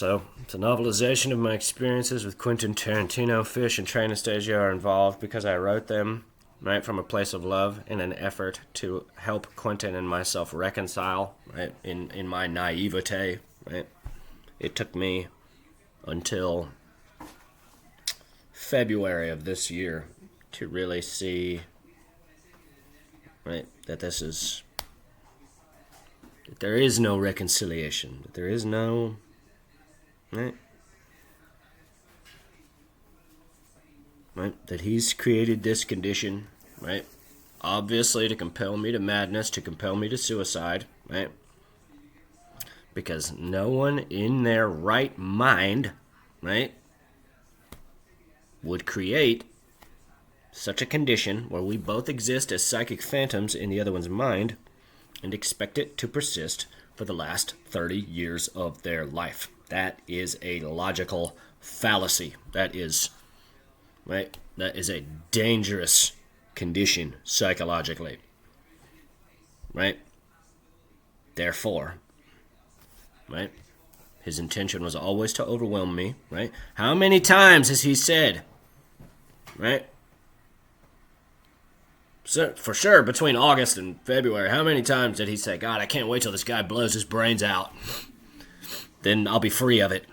So it's a novelization of my experiences with Quentin Tarantino. Fish and Train Anastasia are involved because I wrote them, right, from a place of love in an effort to help Quentin and myself reconcile, right, in my naivete, right. It took me until February of this year to really see, right, that there is no reconciliation, that there is no, right, that he's created this condition, right, obviously to compel me to madness, to compel me to suicide, right, because no one in their right mind, right, would create such a condition where we both exist as psychic phantoms in the other one's mind and expect it to persist for the last 30 years of their life. That is a logical fallacy. That is, right? That is a dangerous condition psychologically, right? Therefore, right? His intention was always to overwhelm me, right? How many times has he said, right? So, for sure, between August and February, how many times did he say, God, I can't wait till this guy blows his brains out. Then I'll be free of it.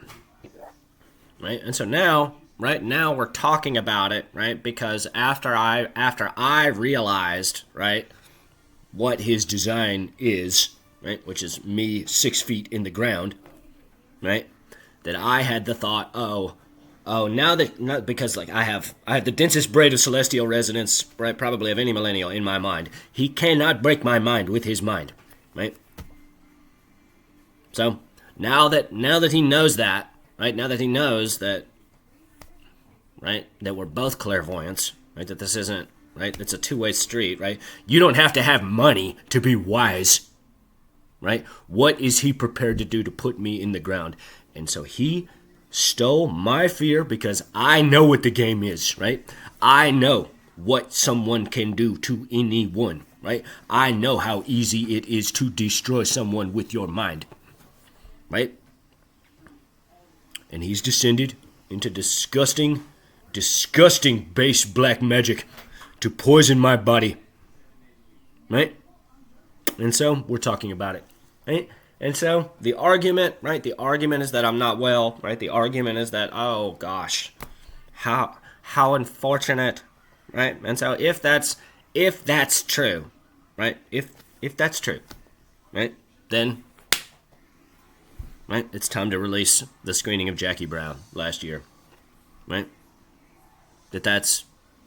Right? And so now, right, now we're talking about it, right? Because after I realized, right, what his design is, right, which is me 6 feet in the ground, right, that I had the thought, now that, not because like I have the densest braid of celestial resonance, right, probably of any millennial in my mind. He cannot break my mind with his mind, right? So now that he knows that, right, now that he knows that, right, that we're both clairvoyants, right, that this isn't, right, it's a two-way street, right? You don't have to have money to be wise, right? What is he prepared to do to put me in the ground? And so he stole my fear because I know what the game is, right? I know what someone can do to anyone, right? I know how easy it is to destroy someone with your mind, right? And he's descended into disgusting base black magic to poison my body, right? And so we're talking about it, right? And so the argument, right, the argument is that I'm not well, right? The argument is that, oh gosh, how unfortunate, right? And so if that's true, right? If that's true, right? Then, right, it's time to release the screening of Jackie Brown last year, right? That's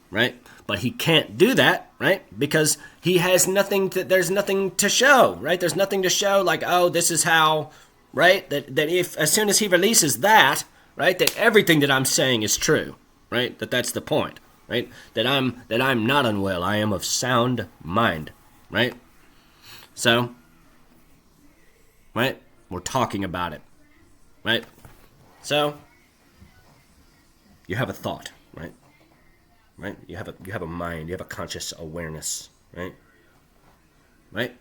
right? But he can't do that, right? Because he has there's nothing to show, right? There's nothing to show like, oh, this is how, right? That if, as soon as he releases that, right, that everything that I'm saying is true, right? That's the point, right? That I'm not unwell. I am of sound mind, right? So, right? We're talking about it, right? So, you have a thought, right? Right? You have a mind, you have a conscious awareness, right? Right?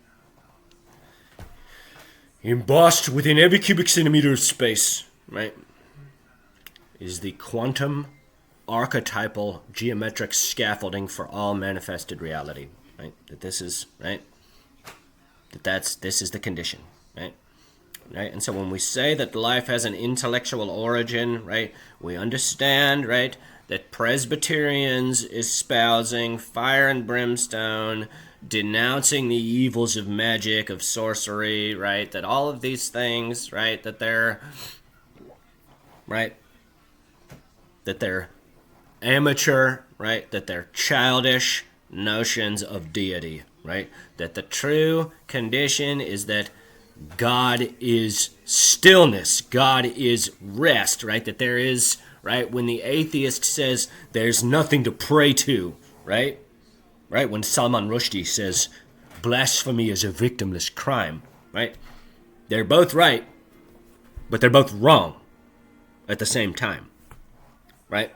Embossed within every cubic centimeter of space, right, is the quantum archetypal geometric scaffolding for all manifested reality, right? That this is, right? This is the condition, right? Right? And so when we say that life has an intellectual origin, right, we understand, right, that Presbyterians espousing fire and brimstone, denouncing the evils of magic, of sorcery, right, that all of these things, right, that they're, right, that they're amateur, right, that they're childish notions of deity, right, that the true condition is that God is stillness, God is rest, right, that there is, right, when the atheist says there's nothing to pray to, right, right, when Salman Rushdie says blasphemy is a victimless crime, right, they're both right, but they're both wrong at the same time, right?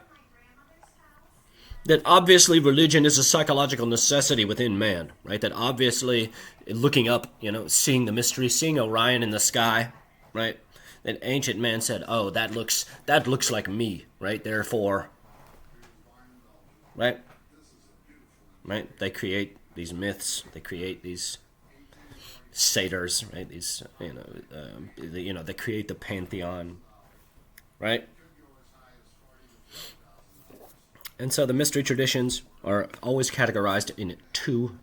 That obviously religion is a psychological necessity within man, right? That obviously looking up, seeing the mystery, seeing Orion in the sky, right? that ancient man said, oh, that looks like me, right? Therefore, right? Right? They create these myths. They create these satyrs, right? These, they create the pantheon, right? And so the mystery traditions are always categorized in two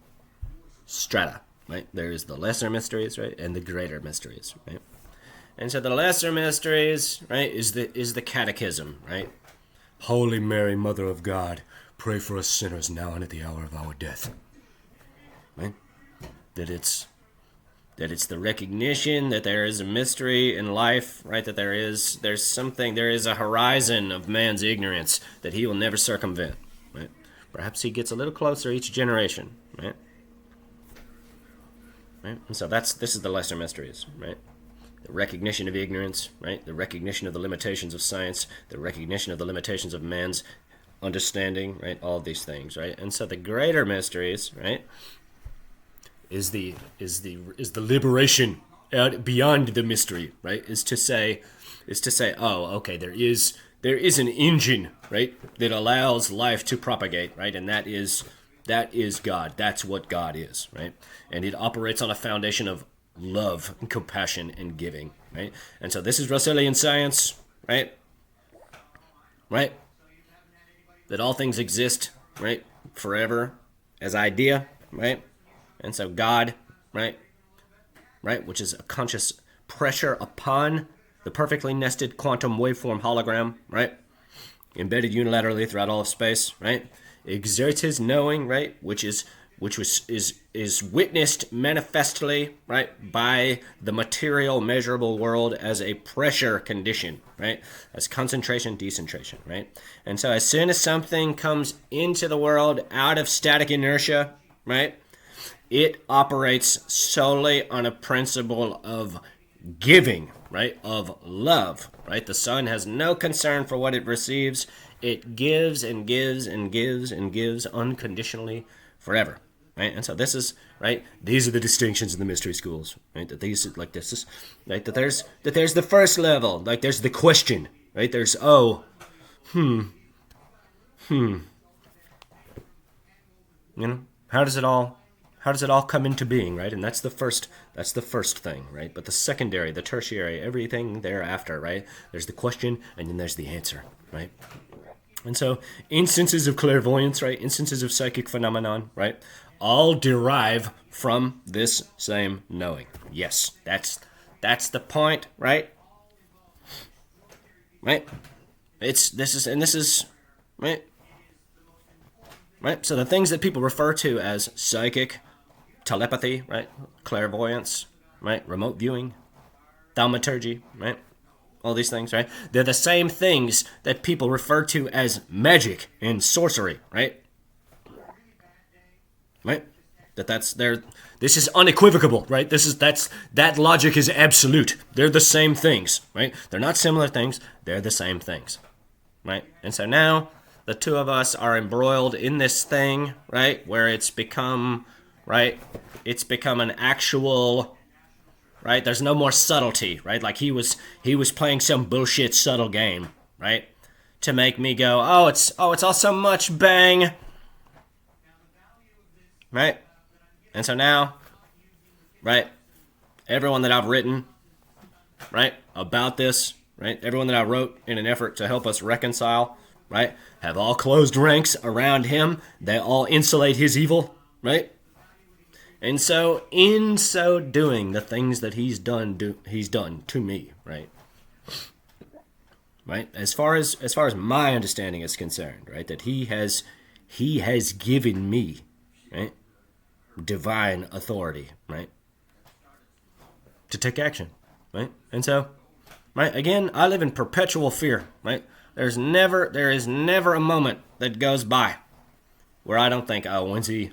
strata, right? There is the lesser mysteries, right, and the greater mysteries, right? And so the lesser mysteries, right, is the catechism, right? Holy Mary, Mother of God, pray for us sinners now and at the hour of our death. Right? That it's the recognition that there is a mystery in life, right? That there is a horizon of man's ignorance that he will never circumvent, right? Perhaps he gets a little closer each generation, right? Right? And so this is the lesser mysteries, right? The recognition of ignorance, right? The recognition of the limitations of science, the recognition of the limitations of man's understanding, right? All of these things, right? And so the greater mysteries, right, is the liberation out beyond the mystery, right? Is to say, oh, okay, there is an engine, right, that allows life to propagate, right? And that is God. That's what God is, right? And it operates on a foundation of love and compassion and giving, right? And so this is Russellian science, right? Right? That all things exist, right, forever as idea, right? And so God, right, which is a conscious pressure upon the perfectly nested quantum waveform hologram, right, embedded unilaterally throughout all of space, right, exerts his knowing, right, which is witnessed manifestly, right, by the material measurable world as a pressure condition, right, as concentration, decentration, right. And so as soon as something comes into the world out of static inertia, right, it operates solely on a principle of giving, right, of love, right. The sun has no concern for what it receives. It gives and gives and gives and gives unconditionally forever, right? And so this is, right, these are the distinctions in the mystery schools, right? That these, like, this is, right, that there's the first level, like there's the question, right? There's, how does it all come into being, right? And that's the first thing, right? But the secondary, the tertiary, everything thereafter, right? There's the question and then there's the answer, right? And so instances of clairvoyance, right, instances of psychic phenomenon, right, all derive from this same knowing. Yes, that's the point, right? Right? This is right? Right? So the things that people refer to as psychic, telepathy, right, clairvoyance, right, remote viewing, thaumaturgy, right, all these things, right? They're the same things that people refer to as magic and sorcery, right? Right? This is unequivocal, right? That logic is absolute. They're the same things, right? They're not similar things. They're the same things, right? And so now the two of us are embroiled in this thing, right? Where it's become, right? It's become an actual, right? There's no more subtlety, right? Like he was playing some bullshit subtle game, right? To make me go, oh, it's all so much, bang, right? And so now, right? Everyone that I've written, right, about this, right? Everyone that I wrote in an effort to help us reconcile, right, have all closed ranks around him. They all insulate his evil, right? And so, in so doing, the things that he's done to me, right? Right? As far as my understanding is concerned, right? That he has given me, right, divine authority, right, to take action, right? And so, right, again, I live in perpetual fear, right? There is never a moment that goes by where I don't think, oh, when's he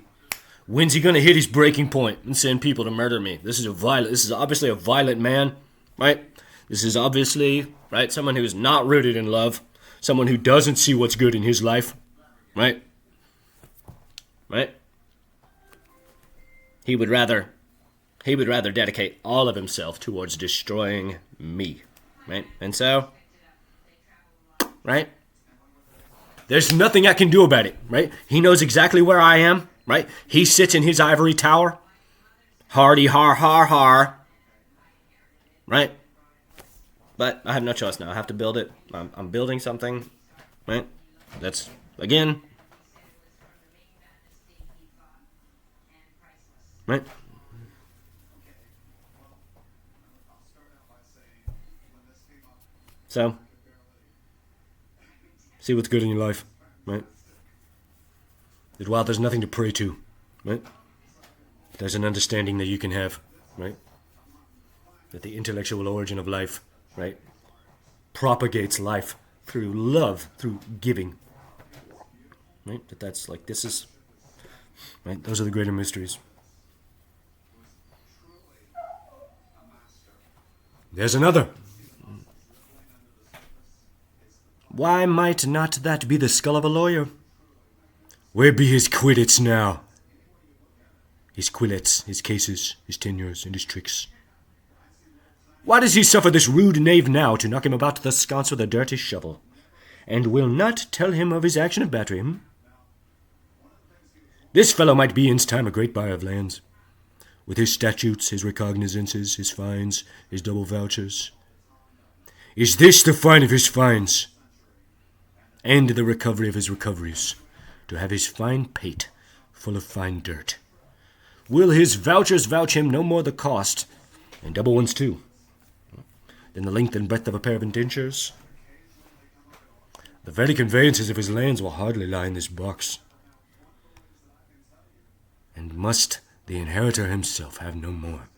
going to hit his breaking point and send people to murder me? This is obviously a violent man, right? This is obviously, right, someone who is not rooted in love, someone who doesn't see what's good in his life, right? Right? He would rather dedicate all of himself towards destroying me, right? And so, right? There's nothing I can do about it, right? He knows exactly where I am, right? He sits in his ivory tower. Hardy har har har. Right? But I have no choice now. I have to build it. I'm building something, right? That's, again, right? So, see what's good in your life, right? That while there's nothing to pray to, right? There's an understanding that you can have, right? That the intellectual origin of life, right, propagates life through love, through giving, right? That's like, this is, right? Those are the greater mysteries. There's another. Why might not that be the skull of a lawyer? Where be his quiddits now? His quillets, his cases, his tenures, and his tricks. Why does he suffer this rude knave now to knock him about the sconce with a dirty shovel, and will not tell him of his action of battery? This fellow might be in's time a great buyer of lands, with his statutes, his recognizances, his fines, his double vouchers. Is this the fine of his fines, and the recovery of his recoveries, to have his fine pate full of fine dirt? Will his vouchers vouch him no more the cost, and double ones too, than the length and breadth of a pair of indentures? The very conveyances of his lands will hardly lie in this box. And must the inheritor himself have no more?